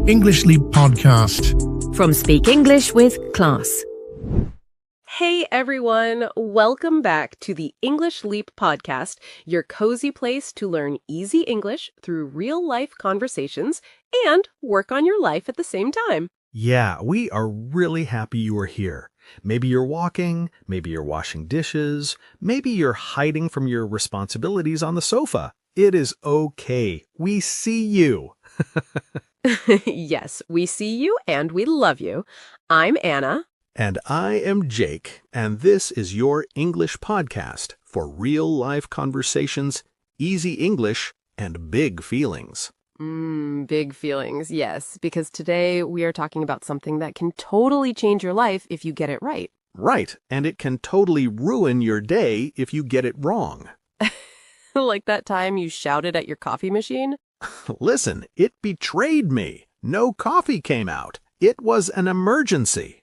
English Leap Podcast. From Speak English with Class. Hey everyone, welcome back to the English Leap Podcast, your cozy place to learn easy English through real-life conversations and work on your life at the same time. Yeah, we are really happy you are here. Maybe you're walking, maybe you're washing dishes, maybe you're hiding from your responsibilities on the sofa. It is okay. We see you. Yes, we see you and we love you. I'm Anna. And I am Jake, and this is your English podcast for real-life conversations, easy English, and big feelings. Big feelings, yes, because today we are talking about something that can totally change your life if you get it right. Right, and it can totally ruin your day if you get it wrong. Like that time you shouted at your coffee machine? Listen, it betrayed me. No coffee came out. It was an emergency.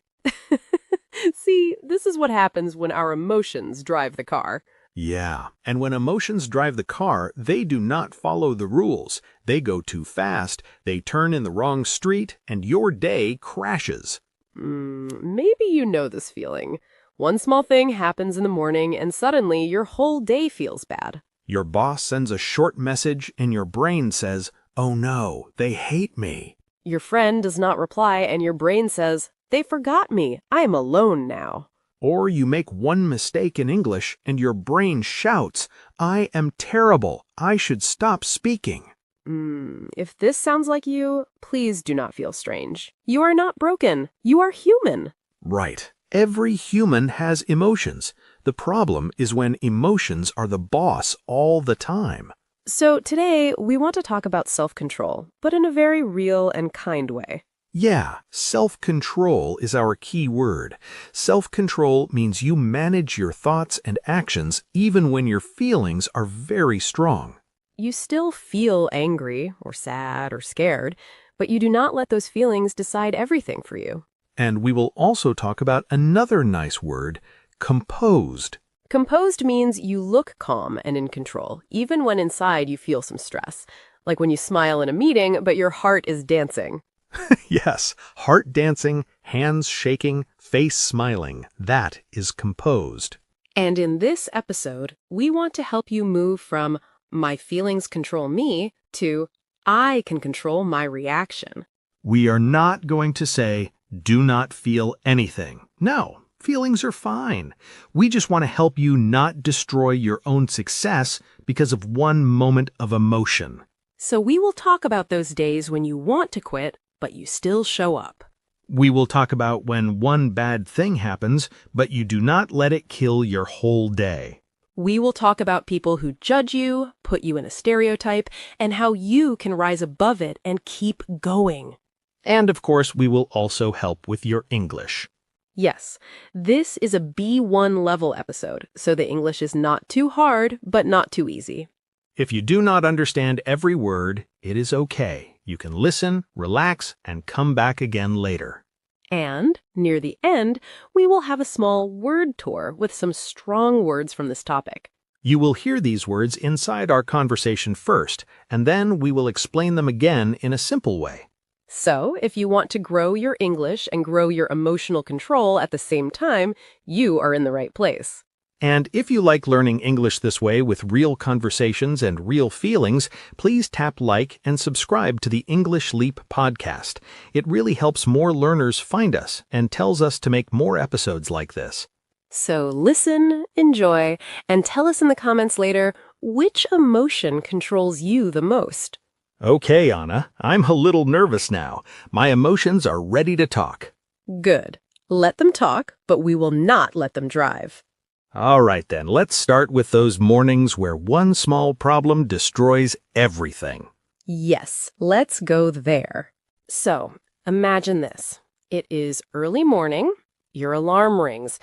See, this is what happens when our emotions drive the car. Yeah, and when emotions drive the car, they do not follow the rules. They go too fast, they turn in the wrong street, and your day crashes. Maybe you know this feeling. One small thing happens in the morning and suddenly your whole day feels bad. Your boss sends a short message and your brain says, "Oh no, they hate me." Your friend does not reply and your brain says, "They forgot me. I am alone now." Or you make one mistake in English and your brain shouts, "I am terrible. I should stop speaking." If this sounds like you, please do not feel strange. You are not broken. You are human. Right. Every human has emotions. The problem is when emotions are the boss all the time. So today, we want to talk about self-control, but in a very real and kind way. Yeah, self-control is our key word. Self-control means you manage your thoughts and actions even when your feelings are very strong. You still feel angry or sad or scared, but you do not let those feelings decide everything for you. And we will also talk about another nice word, composed. Composed means you look calm and in control, even when inside you feel some stress. Like when you smile in a meeting, but your heart is dancing. Yes, heart dancing, hands shaking, face smiling. That is composed. And in this episode, we want to help you move from "my feelings control me" to "I can control my reaction." We are not going to say, do not feel anything. No, feelings are fine. We just want to help you not destroy your own success because of one moment of emotion. So we will talk about those days when you want to quit, but you still show up. We will talk about when one bad thing happens, but you do not let it kill your whole day. We will talk about people who judge you, put you in a stereotype, and how you can rise above it and keep going. And of course, we will also help with your English. Yes, this is a B1 level episode, so the English is not too hard, but not too easy. If you do not understand every word, it is okay. You can listen, relax, and come back again later. And, near the end, we will have a small word tour with some strong words from this topic. You will hear these words inside our conversation first, and then we will explain them again in a simple way. So, if you want to grow your English and grow your emotional control at the same time, you are in the right place. And if you like learning English this way with real conversations and real feelings, please tap like and subscribe to the English Leap podcast. It really helps more learners find us and tells us to make more episodes like this. So listen, enjoy, and tell us in the comments later which emotion controls you the most. Okay, Anna, I'm a little nervous now. My emotions are ready to talk. Good. Let them talk, but we will not let them drive. All right then, let's start with those mornings where one small problem destroys everything. Yes, let's go there. So, imagine this. It is early morning, your alarm rings,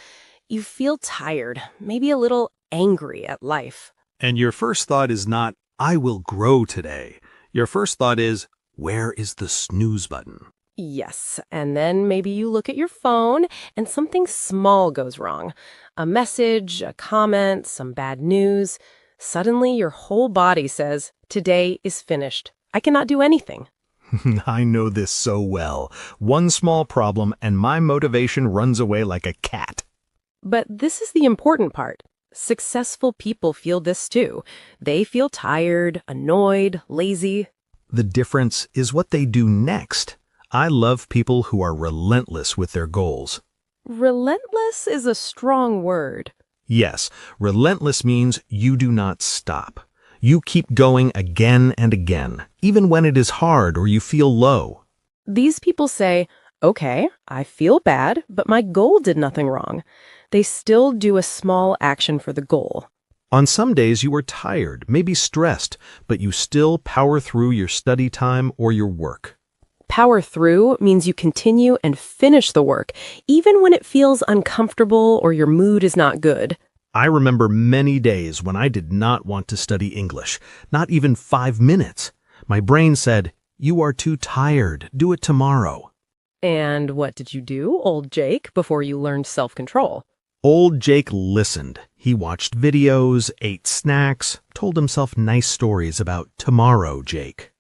you feel tired, maybe a little angry at life. And your first thought is not, I will grow today. Your first thought is, where is the snooze button? Yes, and then maybe you look at your phone and something small goes wrong. A message, a comment, some bad news. Suddenly your whole body says, today is finished. I cannot do anything. I know this so well. One small problem and my motivation runs away like a cat. But this is the important part. Successful people feel this too. They feel tired, annoyed, lazy. The difference is what they do next. I love people who are relentless with their goals. Relentless is a strong word. Yes, relentless means you do not stop. You keep going again and again, even when it is hard or you feel low. These people say, okay, I feel bad, but my goal did nothing wrong. They still do a small action for the goal. On some days you are tired, maybe stressed, but you still power through your study time or your work. Power through means you continue and finish the work, even when it feels uncomfortable or your mood is not good. I remember many days when I did not want to study English, not even 5 minutes. My brain said, "You are too tired, do it tomorrow." And what did you do, old Jake, before you learned self-control? Old Jake listened. He watched videos, ate snacks, told himself nice stories about tomorrow Jake.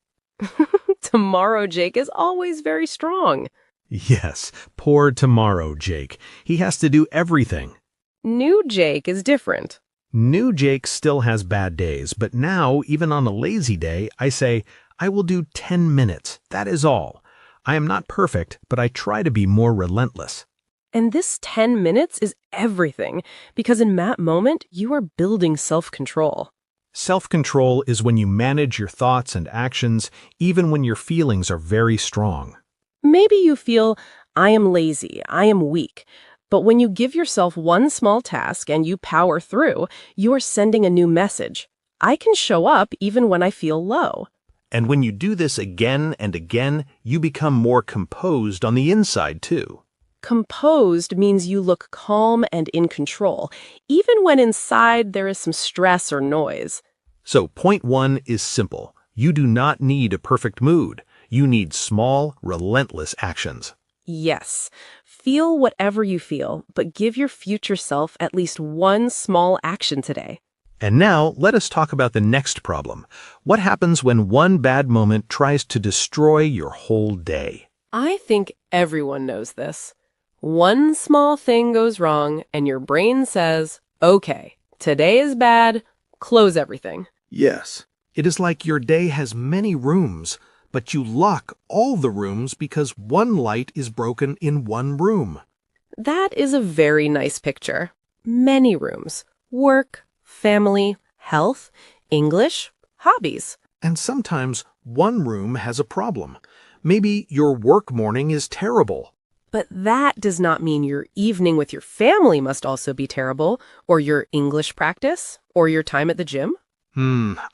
Tomorrow Jake is always very strong. Yes, poor tomorrow Jake. He has to do everything. New Jake is different. New Jake still has bad days, but now, even on a lazy day, I say, I will do 10 minutes. That is all. I am not perfect, but I try to be more relentless. And this 10 minutes is everything, because in that moment, you are building self-control. Self-control is when you manage your thoughts and actions, even when your feelings are very strong. Maybe you feel, I am lazy, I am weak. But when you give yourself one small task and you power through, you are sending a new message. I can show up even when I feel low. And when you do this again and again, you become more composed on the inside, too. Composed means you look calm and in control, even when inside there is some stress or noise. So point 1 is simple. You do not need a perfect mood. You need small, relentless actions. Yes, feel whatever you feel, but give your future self at least one small action today. And now, let us talk about the next problem. What happens when one bad moment tries to destroy your whole day? I think everyone knows this. One small thing goes wrong, and your brain says, okay, today is bad, close everything. Yes. It is like your day has many rooms, but you lock all the rooms because one light is broken in one room. That is a very nice picture. Many rooms. Work, family, health, English, hobbies. And sometimes one room has a problem. Maybe your work morning is terrible. But that does not mean your evening with your family must also be terrible, or your English practice, or your time at the gym.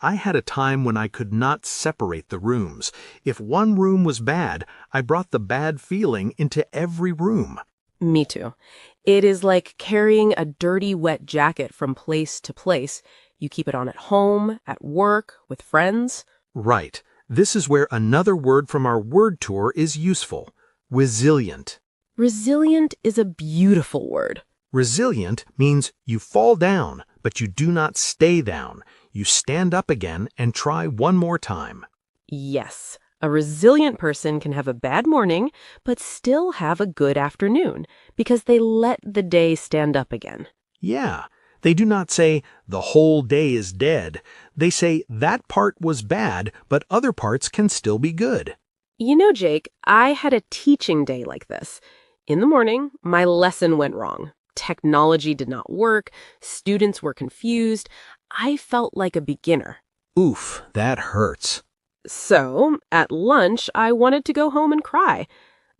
I had a time when I could not separate the rooms. If one room was bad, I brought the bad feeling into every room. Me too. It is like carrying a dirty, wet jacket from place to place. You keep it on at home, at work, with friends. Right. This is where another word from our word tour is useful. Resilient. Resilient is a beautiful word. Resilient means you fall down, but you do not stay down. You stand up again and try one more time. Yes, a resilient person can have a bad morning, but still have a good afternoon, because they let the day stand up again. Yeah, they do not say, the whole day is dead. They say, that part was bad, but other parts can still be good. You know, Jake, I had a teaching day like this. In the morning, my lesson went wrong. Technology did not work. Students were confused. I felt like a beginner. Oof, that hurts. So, at lunch, I wanted to go home and cry.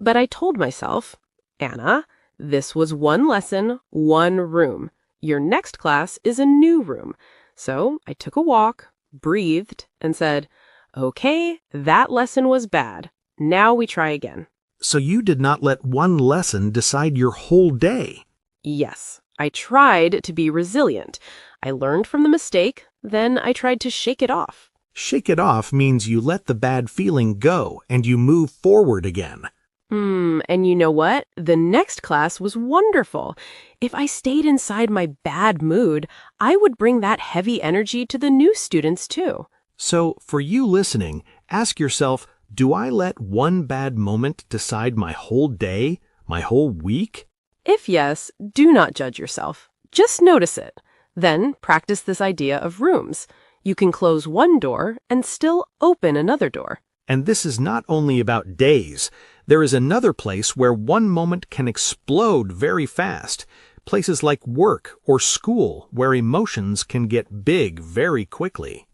But I told myself, Anna, this was one lesson, one room. Your next class is a new room. So I took a walk, breathed, and said, okay, that lesson was bad. Now we try again. So you did not let one lesson decide your whole day. Yes, I tried to be resilient. I learned from the mistake, then I tried to shake it off. Shake it off means you let the bad feeling go and you move forward again. And you know what? The next class was wonderful. If I stayed inside my bad mood, I would bring that heavy energy to the new students too. So, for you listening, ask yourself, Do I let one bad moment decide my whole day, my whole week? If yes, do not judge yourself. Just notice it. Then practice this idea of rooms. You can close one door and still open another door. And this is not only about days. There is another place where one moment can explode very fast. Places like work or school where emotions can get big very quickly.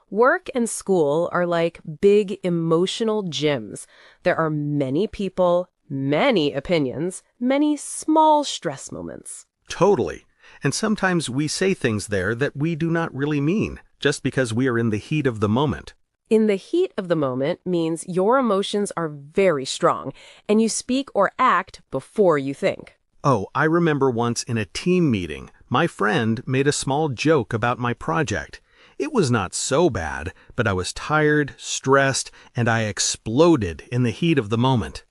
Work and school are like big emotional gyms. There are many people, many opinions, many small stress moments. Totally. And sometimes we say things there that we do not really mean, just because we are in the heat of the moment. In the heat of the moment means your emotions are very strong, and you speak or act before you think. Oh, I remember once in a team meeting, my friend made a small joke about my project. It was not so bad, but I was tired, stressed, and I exploded in the heat of the moment.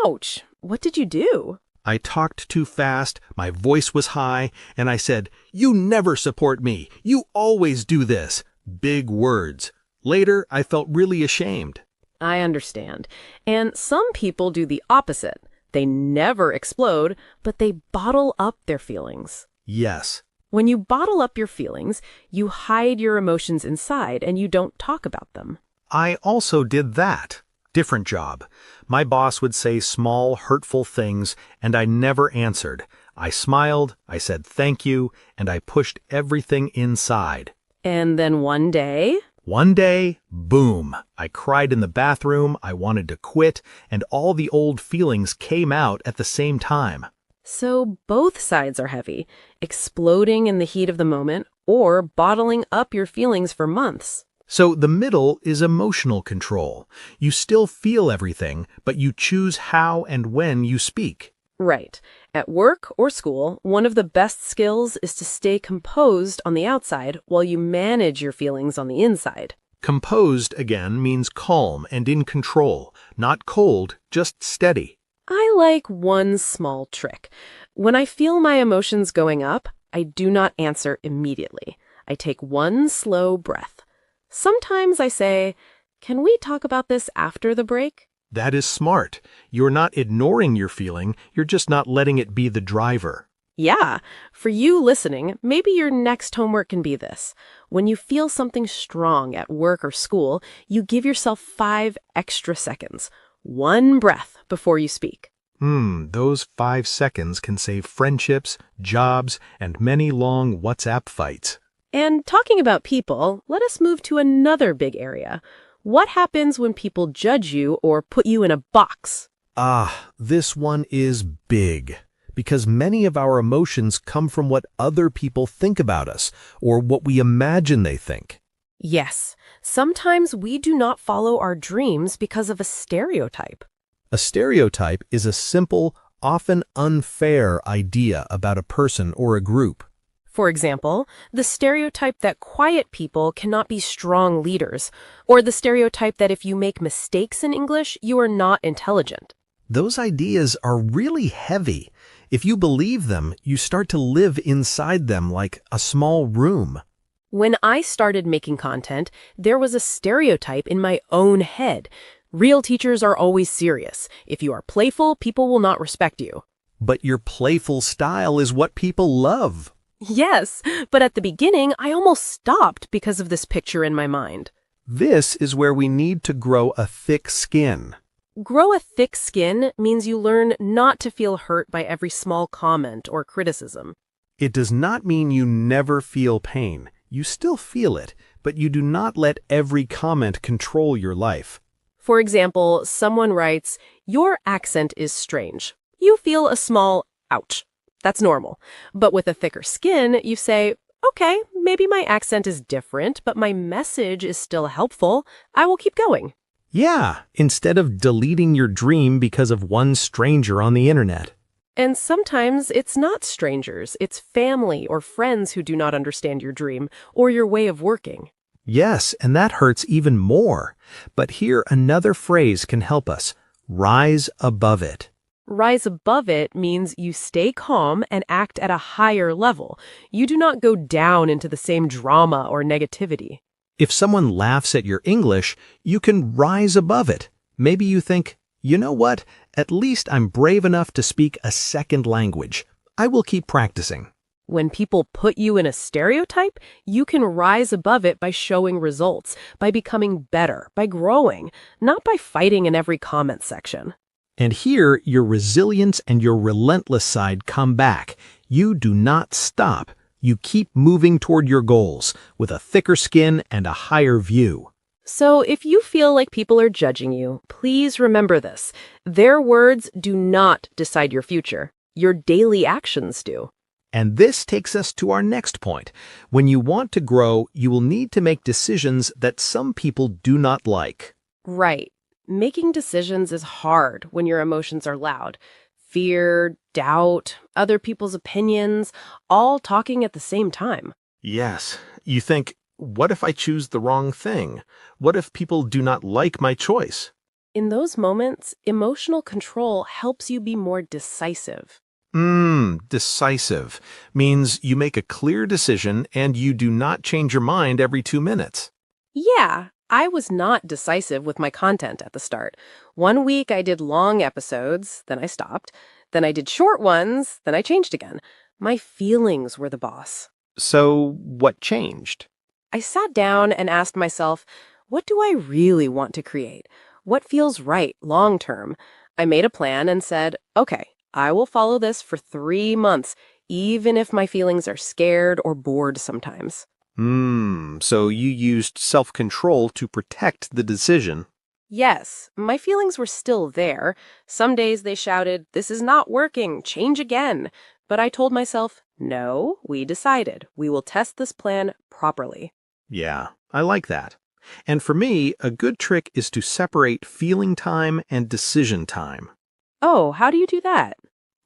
Ouch! What did you do? I talked too fast, my voice was high, and I said, "You never support me. You always do this." Big words. Later, I felt really ashamed. I understand. And some people do the opposite. They never explode, but they bottle up their feelings. Yes. When you bottle up your feelings, you hide your emotions inside and you don't talk about them. I also did that. Different job. My boss would say small, hurtful things, and I never answered. I smiled, I said thank you, and I pushed everything inside. And then one day... One day, boom, I cried in the bathroom, I wanted to quit, and all the old feelings came out at the same time. So both sides are heavy, exploding in the heat of the moment or bottling up your feelings for months. So the middle is emotional control. You still feel everything, but you choose how and when you speak. Right. At work or school, one of the best skills is to stay composed on the outside while you manage your feelings on the inside. Composed, again, means calm and in control, not cold, just steady. I like one small trick. When I feel my emotions going up, I do not answer immediately. I take one slow breath. Sometimes I say, "Can we talk about this after the break?" That is smart. You're not ignoring your feeling, you're just not letting it be the driver. Yeah. For you listening, maybe your next homework can be this. When you feel something strong at work or school, you give yourself 5 extra seconds. One breath before you speak. Those 5 seconds can save friendships, jobs, and many long WhatsApp fights. And talking about people, let us move to another big area. What happens when people judge you or put you in a box? This one is big. Because many of our emotions come from what other people think about us, or what we imagine they think. Yes, sometimes we do not follow our dreams because of a stereotype. A stereotype is a simple, often unfair idea about a person or a group. For example, the stereotype that quiet people cannot be strong leaders, or the stereotype that if you make mistakes in English, you are not intelligent. Those ideas are really heavy. If you believe them, you start to live inside them like a small room. When I started making content, there was a stereotype in my own head. Real teachers are always serious. If you are playful, people will not respect you. But your playful style is what people love. Yes, but at the beginning, I almost stopped because of this picture in my mind. This is where we need to grow a thick skin. Grow a thick skin means you learn not to feel hurt by every small comment or criticism. It does not mean you never feel pain. You still feel it, but you do not let every comment control your life. For example, someone writes, "Your accent is strange." You feel a small ouch. That's normal. But with a thicker skin, you say, "Okay, maybe my accent is different, but my message is still helpful. I will keep going." Yeah, instead of deleting your dream because of one stranger on the internet. And sometimes it's not strangers, it's family or friends who do not understand your dream or your way of working. Yes, and that hurts even more. But here another phrase can help us. Rise above it. Rise above it means you stay calm and act at a higher level. You do not go down into the same drama or negativity. If someone laughs at your English, you can rise above it. Maybe you think, you know what? At least I'm brave enough to speak a second language. I will keep practicing. When people put you in a stereotype, you can rise above it by showing results, by becoming better, by growing, not by fighting in every comment section. And here, your resilience and your relentless side come back. You do not stop. You keep moving toward your goals with a thicker skin and a higher view. So if you feel like people are judging you, please remember this. Their words do not decide your future. Your daily actions do. And this takes us to our next point. When you want to grow, you will need to make decisions that some people do not like. Right. Making decisions is hard when your emotions are loud. Fear, doubt, other people's opinions, all talking at the same time. Yes. You think, what if I choose the wrong thing? What if people do not like my choice? In those moments, emotional control helps you be more decisive. Decisive means you make a clear decision and you do not change your mind every 2 minutes. Yeah, I was not decisive with my content at the start. One week I did long episodes, then I stopped. Then I did short ones, then I changed again. My feelings were the boss. So what changed? I sat down and asked myself, what do I really want to create? What feels right long term? I made a plan and said, okay, I will follow this for 3 months, even if my feelings are scared or bored sometimes. So you used self-control to protect the decision. Yes, my feelings were still there. Some days they shouted, this is not working, change again. But I told myself, no, we decided. We will test this plan properly. Yeah, I like that. And for me, a good trick is to separate feeling time and decision time. Oh, how do you do that?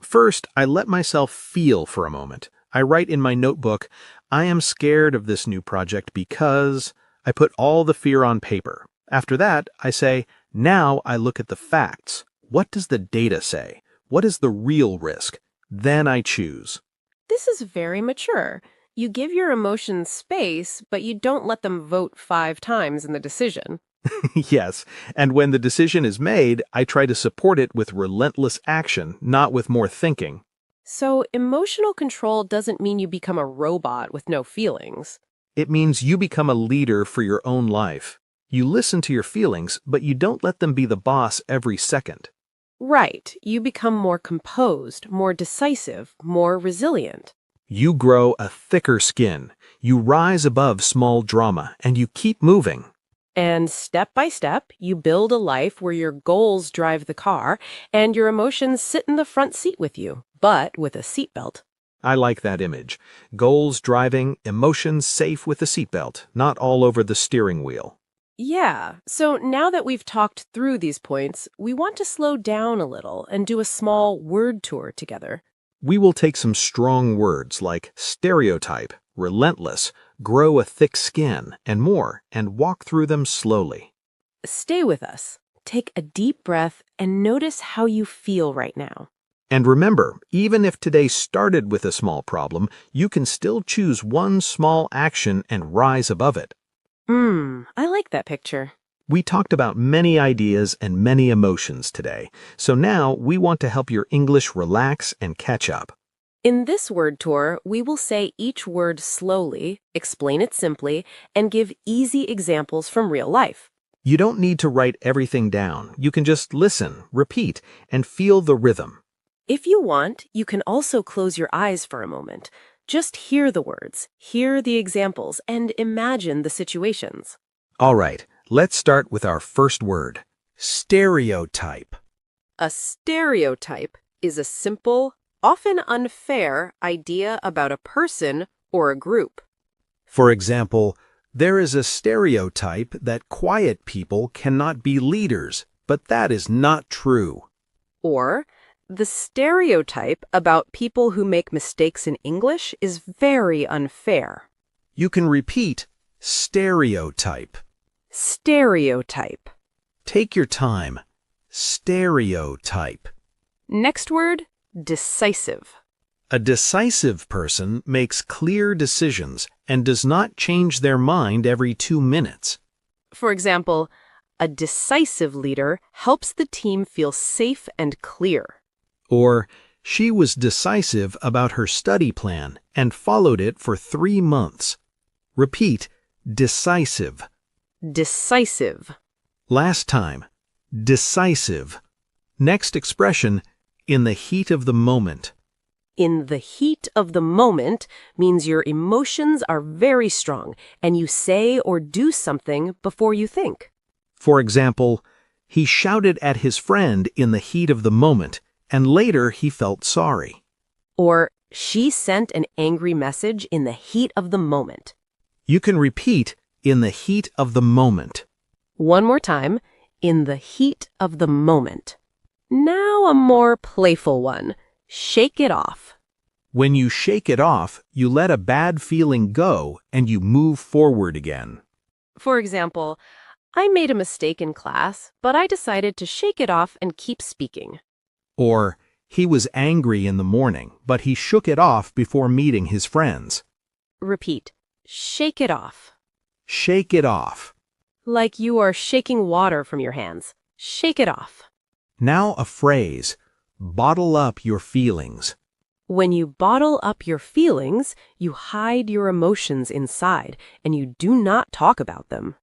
First, I let myself feel for a moment. I write in my notebook, I am scared of this new project because I put all the fear on paper. After that, I say, now I look at the facts. What does the data say? What is the real risk? Then I choose. This is very mature. You give your emotions space, but you don't let them vote 5 times in the decision. Yes, and when the decision is made, I try to support it with relentless action, not with more thinking. So emotional control doesn't mean you become a robot with no feelings. It means you become a leader for your own life. You listen to your feelings, but you don't let them be the boss every second. Right. You become more composed, more decisive, more resilient. You grow a thicker skin. You rise above small drama, and you keep moving. And step by step, you build a life where your goals drive the car and your emotions sit in the front seat with you, but with a seatbelt. I like that image. Goals driving, emotions safe with a seatbelt, not all over the steering wheel. Yeah, so now that we've talked through these points, we want to slow down a little and do a small word tour together. We will take some strong words like stereotype, relentless, grow a thick skin, and more, and walk through them slowly. Stay with us. Take a deep breath and notice how you feel right now. And remember, even if today started with a small problem, you can still choose one small action and rise above it. I like that picture. We talked about many ideas and many emotions today, so now we want to help your English relax and catch up. In this word tour, we will say each word slowly, explain it simply, and give easy examples from real life. You don't need to write everything down. You can just listen, repeat, and feel the rhythm. If you want, you can also close your eyes for a moment. Just hear the words, hear the examples, and imagine the situations. All right, let's start with our first word, stereotype. A stereotype is a simple, often unfair idea about a person or a group. For example, there is a stereotype that quiet people cannot be leaders, but that is not true. Or, the stereotype about people who make mistakes in English is very unfair. You can repeat stereotype. Stereotype. Take your time. Stereotype. Next word, decisive. A decisive person makes clear decisions and does not change their mind every 2 minutes. For example, a decisive leader helps the team feel safe and clear. Or, she was decisive about her study plan and followed it for 3 months. Repeat, decisive. Decisive. Last time, decisive. Next expression, in the heat of the moment. In the heat of the moment means your emotions are very strong and you say or do something before you think. For example, he shouted at his friend in the heat of the moment, and later he felt sorry. Or she sent an angry message in the heat of the moment. You can repeat, in the heat of the moment. One more time, in the heat of the moment. Now a more playful one. Shake it off. When you shake it off, you let a bad feeling go and you move forward again. For example, I made a mistake in class, but I decided to shake it off and keep speaking. Or, he was angry in the morning, but he shook it off before meeting his friends. Repeat, shake it off. Shake it off. Like you are shaking water from your hands. Shake it off. Now a phrase, bottle up your feelings. When you bottle up your feelings, you hide your emotions inside and you do not talk about them.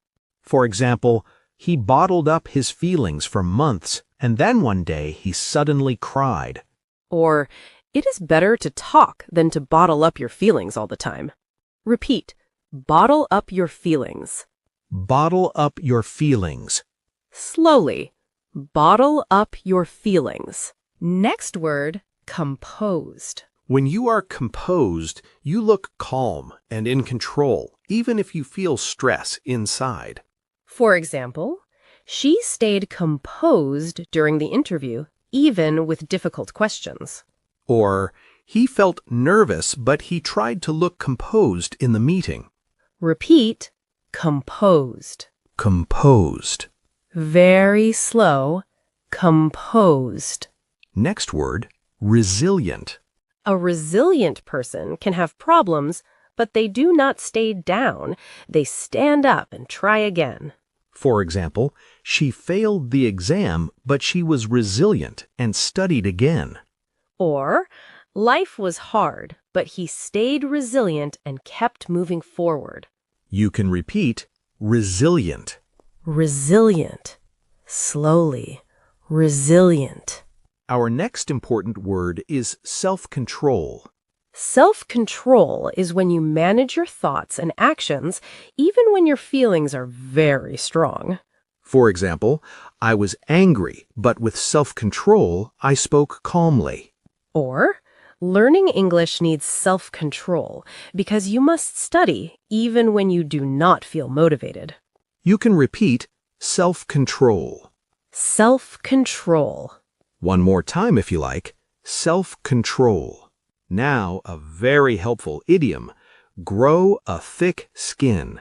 For example, he bottled up his feelings for months, and then one day he suddenly cried. Or, it is better to talk than to bottle up your feelings all the time. Repeat, bottle up your feelings. Bottle up your feelings. Slowly, bottle up your feelings. Next word, composed. When you are composed, you look calm and in control, even if you feel stress inside. For example, she stayed composed during the interview, even with difficult questions. Or, he felt nervous, but he tried to look composed in the meeting. Repeat, composed. Composed. Very slow, composed. Next word, resilient. A resilient person can have problems, but they do not stay down. They stand up and try again. For example, she failed the exam, but she was resilient and studied again. Or, life was hard, but he stayed resilient and kept moving forward. You can repeat, resilient. Resilient. Slowly. Resilient. Our next important word is self-control. Self-control is when you manage your thoughts and actions even when your feelings are very strong. For example, I was angry, but with self-control, I spoke calmly. Or, learning English needs self-control because you must study even when you do not feel motivated. You can repeat self-control. Self-control. One more time if you like. Self-control. Now, a very helpful idiom. Grow a thick skin.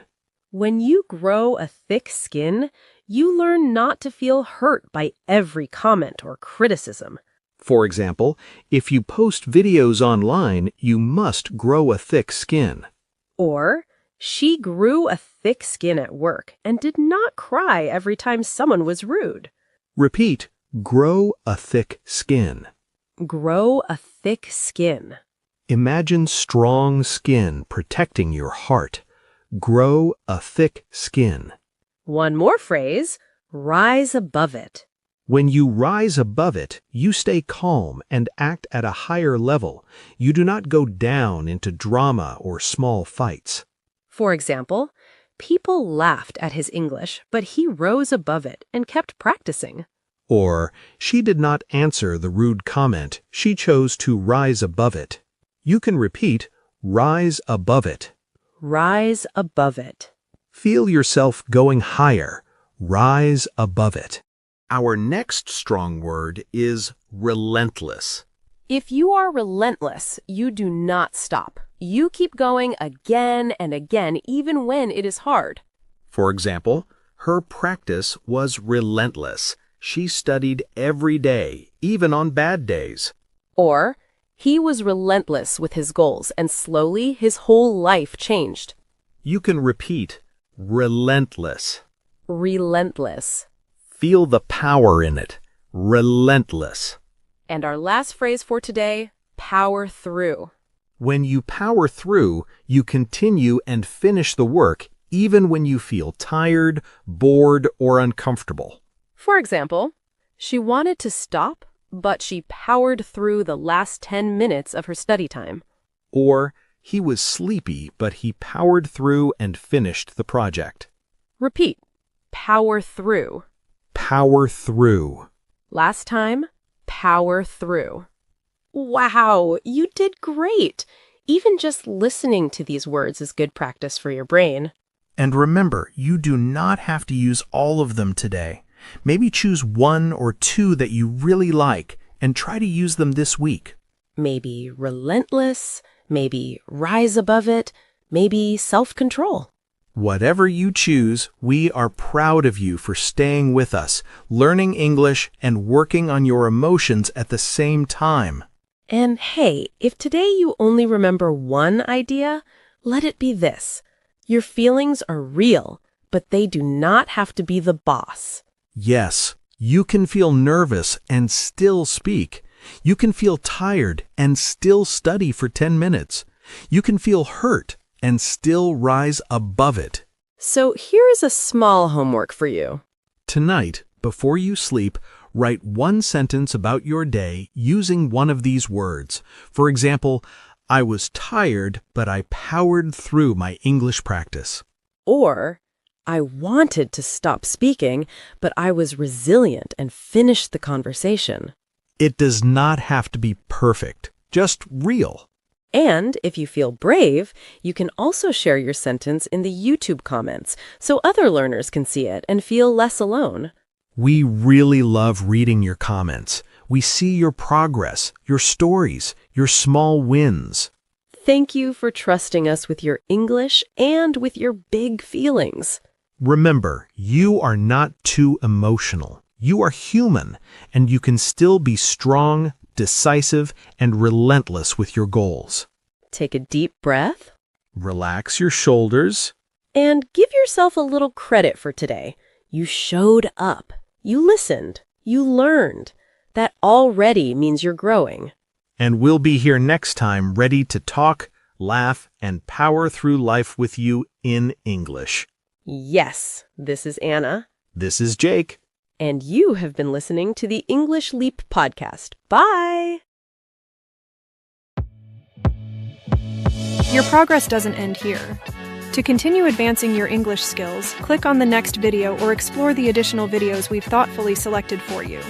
When you grow a thick skin, you learn not to feel hurt by every comment or criticism. For example, if you post videos online, you must grow a thick skin. Or, she grew a thick skin at work and did not cry every time someone was rude. Repeat, grow a thick skin. Grow a thick skin. Imagine strong skin protecting your heart. Grow a thick skin. One more phrase, rise above it. When you rise above it, you stay calm and act at a higher level. You do not go down into drama or small fights. For example, people laughed at his English, but he rose above it and kept practicing. Or, she did not answer the rude comment. She chose to rise above it. You can repeat, rise above it. Rise above it. Feel yourself going higher. Rise above it. Our next strong word is relentless. If you are relentless, you do not stop. You keep going again and again, even when it is hard. For example, her practice was relentless. She studied every day, even on bad days. Or, He was relentless with his goals, and slowly his whole life changed. You can repeat relentless. Relentless. Feel the power in it. Relentless. And our last phrase for today, power through. When you power through, you continue and finish the work even when you feel tired, bored, or uncomfortable. For example, she wanted to stop, but she powered through the last 10 minutes of her study time. Or, he was sleepy, but he powered through and finished the project. Repeat. Power through. Power through. Last time, power through. Wow, you did great! Even just listening to these words is good practice for your brain. And remember, you do not have to use all of them today. Maybe choose one or two that you really like and try to use them this week. Maybe relentless, maybe rise above it, maybe self-control. Whatever you choose, we are proud of you for staying with us, learning English, and working on your emotions at the same time. And hey, if today you only remember one idea, let it be this. Your feelings are real, but they do not have to be the boss. Yes, you can feel nervous and still speak. You can feel tired and still study for 10 minutes. You can feel hurt and still rise above it. So here is a small homework for you. Tonight, before you sleep, write one sentence about your day using one of these words. For example, I was tired, but I powered through my English practice. Or, I wanted to stop speaking, but I was resilient and finished the conversation. It does not have to be perfect, just real. And if you feel brave, you can also share your sentence in the YouTube comments so other learners can see it and feel less alone. We really love reading your comments. We see your progress, your stories, your small wins. Thank you for trusting us with your English and with your big feelings. Remember, you are not too emotional. You are human, and you can still be strong, decisive, and relentless with your goals. Take a deep breath. Relax your shoulders. And give yourself a little credit for today. You showed up. You listened. You learned. That already means you're growing. And we'll be here next time ready to talk, laugh, and power through life with you in English. Yes, this is Anna. This is Jake. And you have been listening to the English Leap podcast. Bye! Your progress doesn't end here. To continue advancing your English skills, click on the next video or explore the additional videos we've thoughtfully selected for you.